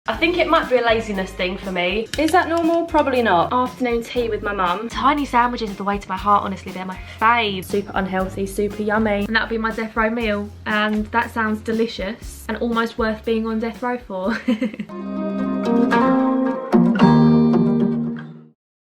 I think it might be a laziness thing for me. Is that normal? Probably not. Afternoon tea with my mum. Tiny sandwiches are the way to my heart, honestly. They're my fave. Super unhealthy, super yummy. And that'll be my death row meal. And that sounds delicious and almost worth being on death row for.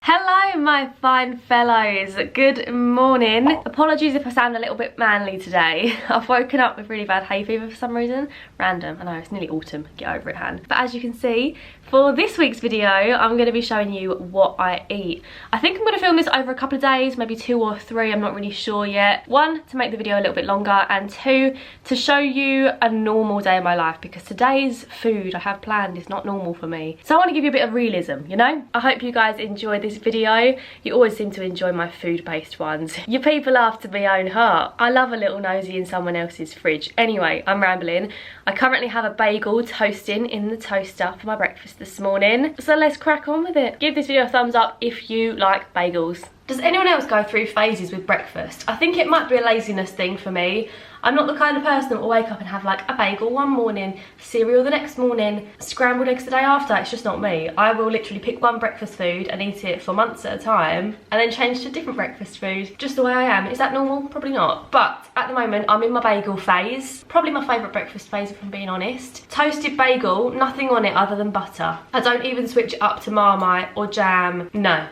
Hello my fine fellows, good morning. Apologies if I sound a little bit manly today. I've woken up with really bad hay fever for some reason. Random, I know it's nearly autumn, get over it Han. But as you can see, for this week's video, I'm going to be showing you what I eat. I think I'm going to film this over a couple of days, maybe 2 or 3, I'm not really sure yet. 1, to make the video a little bit longer, and 2, to show you a normal day in my life, because today's food I have planned is not normal for me. So I want to give you a bit of realism, you know? I hope you guys enjoy this video. You always seem to enjoy my food-based ones. You people after my own heart. I love a little nosy in someone else's fridge. Anyway, I'm rambling. I currently have a bagel toasting in the toaster for my breakfast this morning. So let's crack on with it. Give this video a thumbs up if you like bagels. Does anyone else go through phases with breakfast? I think it might be a laziness thing for me. I'm not the kind of person that will wake up and have like a bagel one morning, cereal the next morning, scrambled eggs the day after. It's just not me. I will literally pick one breakfast food and eat it for months at a time and then change to different breakfast food. Just the way I am. Is that normal? Probably not. But at the moment I'm in my bagel phase. Probably my favourite breakfast phase if I'm being honest. Toasted bagel, nothing on it other than butter. I don't even switch it up to Marmite or jam. No.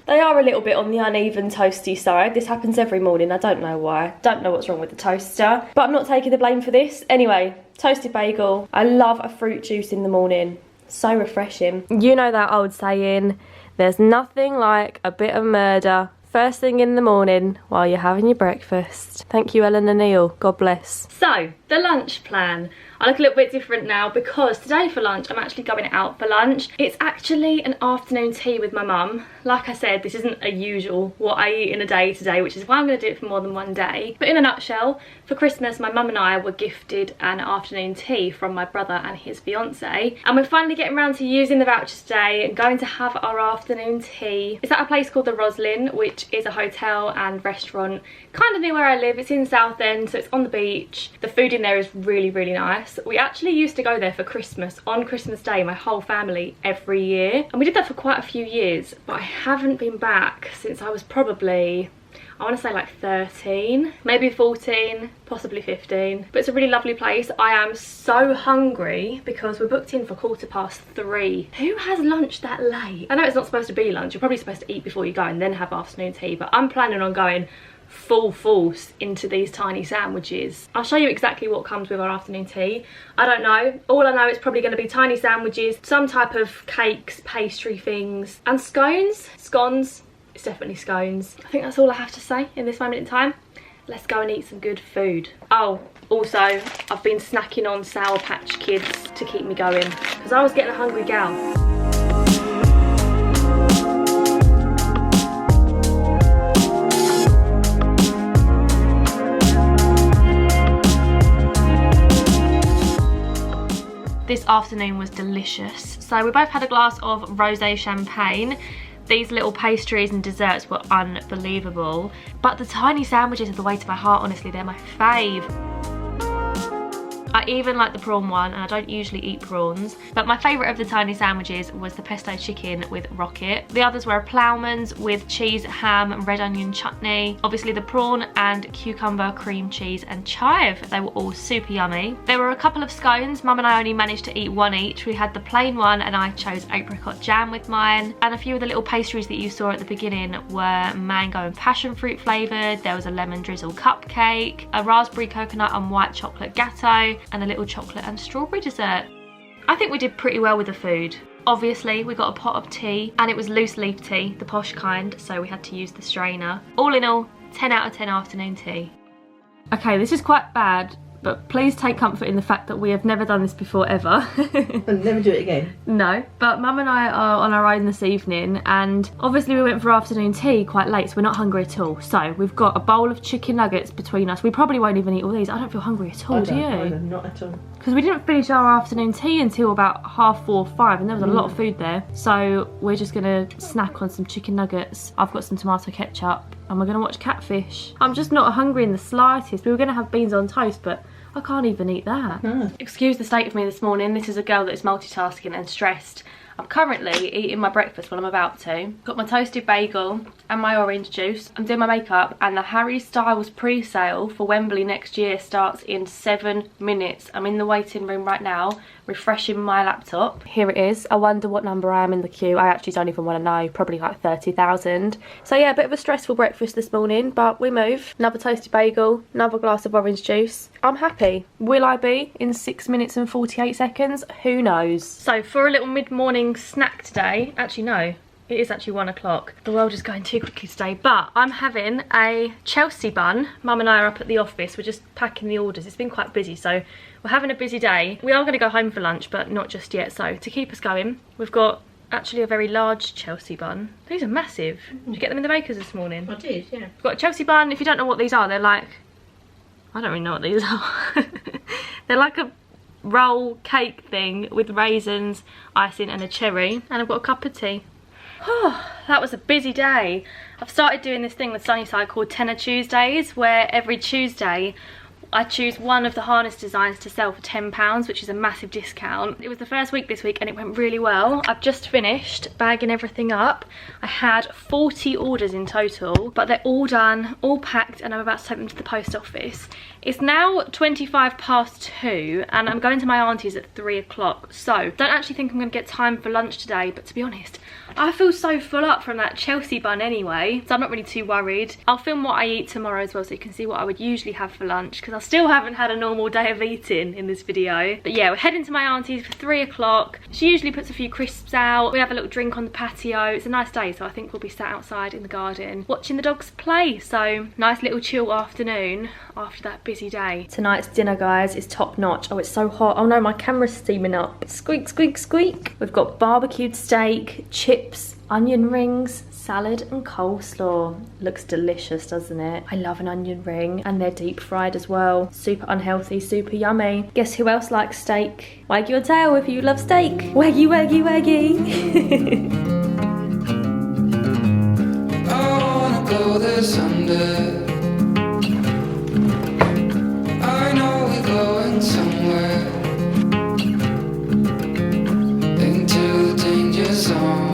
They are a little bit on the uneven toasty side. This happens every morning, I don't know why. Don't know what's wrong with the toaster. But I'm not taking the blame for this. Anyway, toasted bagel. I love a fruit juice in the morning. So refreshing. You know that old saying, there's nothing like a bit of murder first thing in the morning while you're having your breakfast. Thank you, Ellen and Neil. God bless. So, the lunch plan. I look a little bit different now because today for lunch I'm actually going out for lunch. It's actually an afternoon tea with my mum. Like I said, this isn't a usual what I eat in a day today, which is why I'm going to do it for more than one day. But in a nutshell, for Christmas my mum and I were gifted an afternoon tea from my brother and his fiance, and we're finally getting around to using the vouchers today and going to have our afternoon tea. It's at a place called the Roslyn, which is a hotel and restaurant kind of near where I live. It's in Southend, so it's on the beach. The food in there is really, really nice. We actually used to go there for Christmas, on Christmas Day, my whole family, every year. And we did that for quite a few years, but I haven't been back since I was probably, I want to say like 13, maybe 14, possibly 15. But it's a really lovely place. I am so hungry because we're booked in for 3:15. Who has lunch that late? I know it's not supposed to be lunch. You're probably supposed to eat before you go and then have afternoon tea, but I'm planning on going full force into these tiny sandwiches. I'll show you exactly what comes with our afternoon tea. I don't know. All I know it's probably going to be tiny sandwiches, some type of cakes, pastry things, and scones. Scones. It's definitely scones. I think that's all I have to say in this moment in time. Let's go and eat some good food. Oh, also, I've been snacking on Sour Patch Kids to keep me going because I was getting a hungry gal. This afternoon was delicious. So we both had a glass of rosé champagne. These little pastries and desserts were unbelievable. But the tiny sandwiches are the way to my heart, honestly. They're my fave. I even like the prawn one, and I don't usually eat prawns, but my favourite of the tiny sandwiches was the pesto chicken with rocket. The others were ploughman's with cheese, ham, and red onion chutney. Obviously the prawn and cucumber, cream cheese and chive. They were all super yummy. There were a couple of scones. Mum and I only managed to eat one each. We had the plain one and I chose apricot jam with mine. And a few of the little pastries that you saw at the beginning were mango and passion fruit flavoured. There was a lemon drizzle cupcake, a raspberry coconut and white chocolate gatto, and a little chocolate and strawberry dessert. I think we did pretty well with the food. Obviously we got a pot of tea and it was loose leaf tea, the posh kind, so we had to use the strainer. All in all, 10 out of 10 afternoon tea. Okay, this is quite bad, but please take comfort in the fact that we have never done this before ever. And never do it again? No, but Mum and I are on our own this evening, and obviously we went for afternoon tea quite late, so we're not hungry at all. So we've got a bowl of chicken nuggets between us. We probably won't even eat all these. I don't feel hungry at all, do you? Not at all. Because we didn't finish our afternoon tea until about 4:30, 5, and there was a lot of food there. So we're just gonna snack on some chicken nuggets. I've got some tomato ketchup, and we're gonna watch Catfish. I'm just not hungry in the slightest. We were gonna have beans on toast, but I can't even eat that. No. Excuse the state of me this morning. This is a girl that is multitasking and stressed. I'm currently eating my breakfast, well I'm about to. Got my toasted bagel and my orange juice. I'm doing my makeup, and the Harry Styles pre-sale for Wembley next year starts in 7 minutes. I'm in the waiting room right now, refreshing my laptop. Here it is. I wonder what number I am in the queue. I actually don't even want to know. Probably like 30,000. So yeah, a bit of a stressful breakfast this morning, but we move. Another toasted bagel, another glass of orange juice. I'm happy. Will I be in 6 minutes and 48 seconds? Who knows? So for a little mid-morning snack today, actually no, it is actually 1 o'clock. The world is going too quickly today, but I'm having a Chelsea bun. Mum and I are up at the office. We're just packing the orders. It's been quite busy, so we're having a busy day. We are going to go home for lunch, but not just yet. So to keep us going, we've got actually a very large Chelsea bun. These are massive. Did you get them in the Bakers this morning? I did, yeah. We've got a Chelsea bun. If you don't know what these are, they're like, I don't really know what these are. They're like a roll cake thing with raisins, icing and a cherry. And I've got a cup of tea. Oh, that was a busy day. I've started doing this thing with Sunnyside called Tenor Tuesdays, where every Tuesday I choose one of the harness designs to sell for £10, which is a massive discount. It was the first week this week and it went really well. I've just finished bagging everything up. I had 40 orders in total, but they're all done, all packed, and I'm about to take them to the post office. It's now 2 and I'm going to my auntie's at 3 o'clock. So don't actually think I'm going to get time for lunch today, but to be honest, I feel so full up from that Chelsea bun anyway, so I'm not really too worried. I'll film what I eat tomorrow as well, so you can see what I would usually have for lunch, because I still haven't had a normal day of eating in this video. But yeah, we're heading to my auntie's for 3 o'clock. She usually puts a few crisps out. We have a little drink on the patio. It's a nice day, so I think we'll be sat outside in the garden watching the dogs play. So nice little chill afternoon after that busy day. Tonight's dinner, guys, is top notch. Oh, it's so hot. Oh no, my camera's steaming up. Squeak, squeak, squeak. We've got barbecued steak, chips, onion rings, salad and coleslaw. Looks delicious, doesn't it? I love an onion ring, and they're deep fried as well. Super unhealthy, super yummy. Guess who else likes steak? Wag your tail if you love steak. Waggy, waggy, waggy. I wanna go there someday. I know we're going somewhere into the danger zone.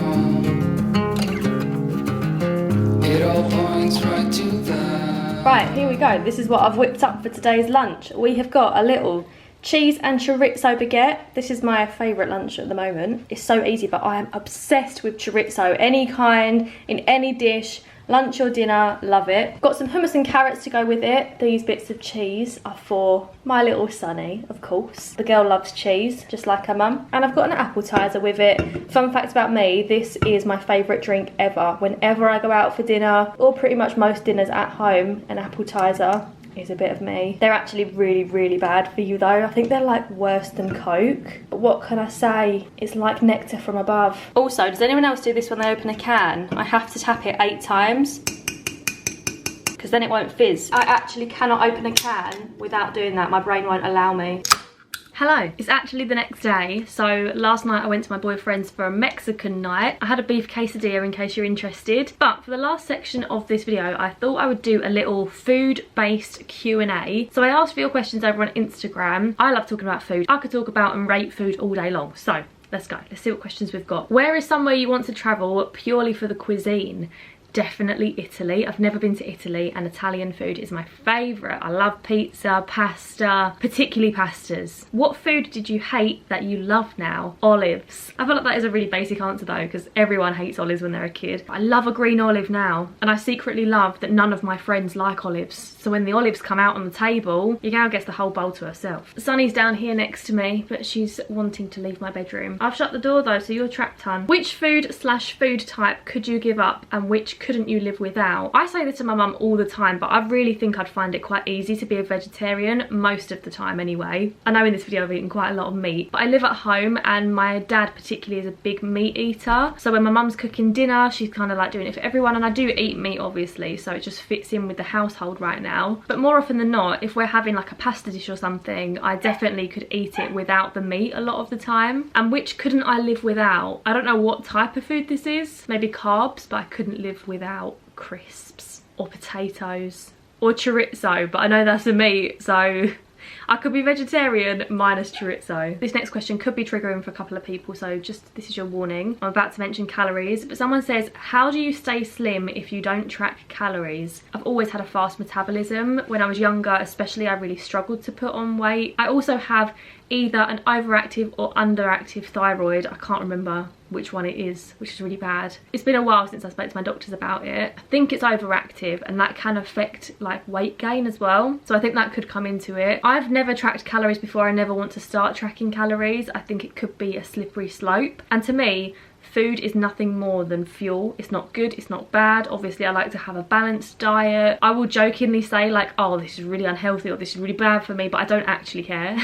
It all points right to that. Right, here we go. This is what I've whipped up for today's lunch. We have got a little cheese and chorizo baguette. This is my favourite lunch at the moment. It's so easy, but I am obsessed with chorizo. Any kind, in any dish, lunch or dinner, love it. Got some hummus and carrots to go with it. These bits of cheese are for my little Sonny, of course. The girl loves cheese, just like her mum. And I've got an appetizer with it. Fun fact about me, this is my favourite drink ever. Whenever I go out for dinner, or pretty much most dinners at home, an appetizer is a bit of me. They're actually really, really bad for you though. I think they're like worse than Coke. But what can I say? It's like nectar from above. Also, does anyone else do this when they open a can? I have to tap it 8 times, because then it won't fizz. I actually cannot open a can without doing that. My brain won't allow me. Hello, it's actually the next day. So last night I went to my boyfriend's for a Mexican night. I had a beef quesadilla in case you're interested. But for the last section of this video, I thought I would do a little food-based Q&A. So I asked for your questions over on Instagram. I love talking about food. I could talk about and rate food all day long. So let's go. Let's see what questions we've got. Where is somewhere you want to travel purely for the cuisine? Definitely Italy. I've never been to Italy, and Italian food is my favourite. I love pizza, pasta, particularly pastas. What food did you hate that you love now? Olives. I feel like that is a really basic answer though, because everyone hates olives when they're a kid. I love a green olive now, and I secretly love that none of my friends like olives. So when the olives come out on the table, your gal gets the whole bowl to herself. Sunny's down here next to me, but she's wanting to leave my bedroom. I've shut the door though, so you're trapped, hun. Which food/food type could you give up, and which couldn't you live without? I say this to my mum all the time, but I really think I'd find it quite easy to be a vegetarian most of the time anyway. I know in this video I've eaten quite a lot of meat, but I live at home and my dad particularly is a big meat eater. So when my mum's cooking dinner, she's kind of like doing it for everyone, and I do eat meat obviously, so it just fits in with the household right now. But more often than not, if we're having like a pasta dish or something, I definitely could eat it without the meat a lot of the time. And which couldn't I live without? I don't know what type of food this is. Maybe carbs, but I couldn't live without crisps or potatoes or chorizo, but I know that's a meat, so I could be vegetarian minus chorizo. This next question could be triggering for a couple of people, so just this is your warning. I'm about to mention calories, but someone says, how do you stay slim if you don't track calories? I've always had a fast metabolism. When I was younger especially, I really struggled to put on weight. I also have either an overactive or underactive thyroid. I can't remember which one it is, which is really bad. It's been a while since I spoke to my doctors about it. I think it's overactive, and that can affect like weight gain as well, so I think that could come into it. I've never tracked calories before. I never want to start tracking calories. I think it could be a slippery slope, and to me, food is nothing more than fuel. It's not good, it's not bad. Obviously, I like to have a balanced diet. I will jokingly say like, oh, this is really unhealthy or this is really bad for me, but I don't actually care.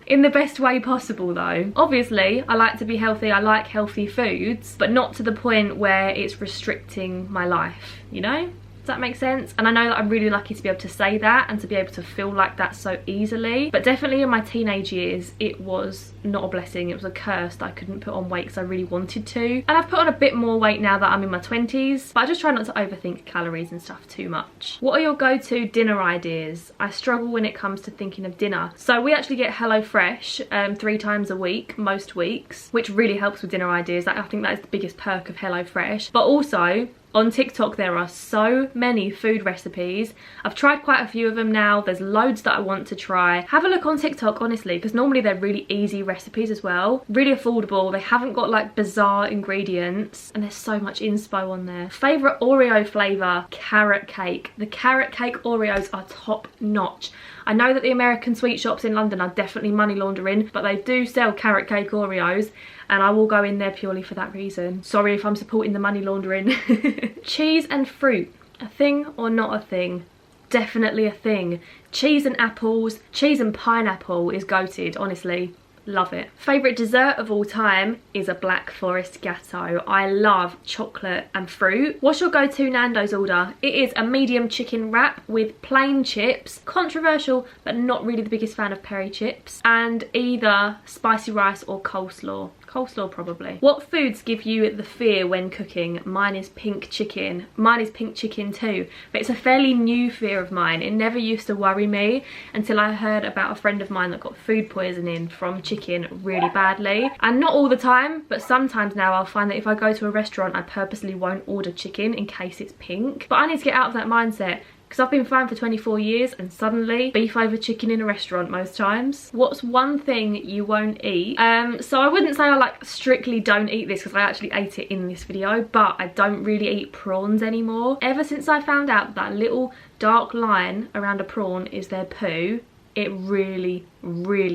In the best way possible though. Obviously, I like to be healthy, I like healthy foods, but not to the point where it's restricting my life, you know? Does that make sense? And I know that I'm really lucky to be able to say that and to be able to feel like that so easily. But definitely in my teenage years, it was not a blessing. It was a curse that I couldn't put on weight because I really wanted to. And I've put on a bit more weight now that I'm in my 20s. But I just try not to overthink calories and stuff too much. What are your go-to dinner ideas? I struggle when it comes to thinking of dinner. So we actually get HelloFresh 3 times a week, most weeks, which really helps with dinner ideas. I think that is the biggest perk of HelloFresh. But also, on TikTok there are so many food recipes. I've tried quite a few of them now. There's loads that I want to try. Have a look on TikTok, honestly, because normally they're really easy recipes as well. Really affordable. They haven't got like bizarre ingredients, and there's so much inspo on there. Favourite Oreo flavour? Carrot cake. The carrot cake Oreos are top notch. I know that the American sweet shops in London are definitely money laundering, but they do sell carrot cake Oreos, and I will go in there purely for that reason. Sorry if I'm supporting the money laundering. Cheese and fruit, a thing or not a thing? Definitely a thing. Cheese and apples, cheese and pineapple is goated, honestly. Love it. Favourite dessert of all time is a Black Forest Gâteau. I love chocolate and fruit. What's your go-to Nando's order? It is a medium chicken wrap with plain chips. Controversial, but not really the biggest fan of peri chips. And either spicy rice or coleslaw. Coleslaw probably. What foods give you the fear when cooking? Mine is pink chicken. Mine is pink chicken too, but it's a fairly new fear of mine. It never used to worry me until I heard about a friend of mine that got food poisoning from chicken really badly. And not all the time, but sometimes now I'll find that if I go to a restaurant, I purposely won't order chicken in case it's pink. But I need to get out of that mindset, because I've been fine for 24 years and suddenly beef over chicken in a restaurant most times. What's one thing you won't eat? So I wouldn't say I like strictly don't eat this, because I actually ate it in this video, but I don't really eat prawns anymore. Ever since I found out that little dark line around a prawn is their poo, it really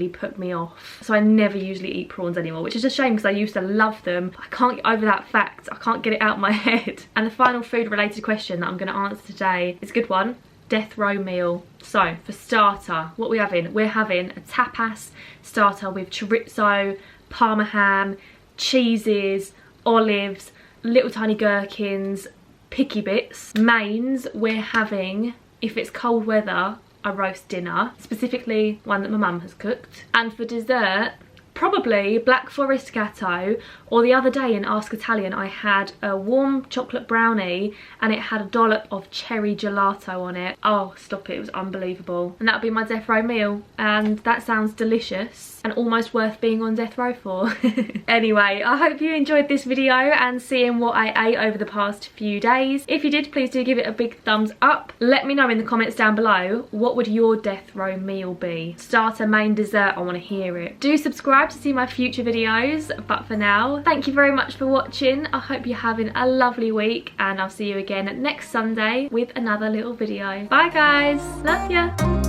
put me off. So I never usually eat prawns anymore, which is a shame because I used to love them. I can't get over that fact. I can't get it out of my head. And the final food related question that I'm going to answer today is a good one. Death row meal. So for starter, what are we having? We're having a tapas starter with chorizo, parma ham, cheeses, olives, little tiny gherkins, picky bits. Mains, we're having, if it's cold weather, a roast dinner, specifically one that my mum has cooked. And for dessert, probably Black Forest Gâteau, or the other day in Ask Italian I had a warm chocolate brownie and it had a dollop of cherry gelato on it. Oh, stop it, it was unbelievable. And that would be my death row meal, and that sounds delicious and almost worth being on death row for. Anyway, I hope you enjoyed this video and seeing what I ate over the past few days. If you did, please do give it a big thumbs up. Let me know in the comments down below, what would your death row meal be? Starter, main, dessert, I want to hear it. Do subscribe to see my future videos, but for now, thank you very much for watching. I hope you're having a lovely week, and I'll see you again next Sunday with another little video. Bye guys, love ya.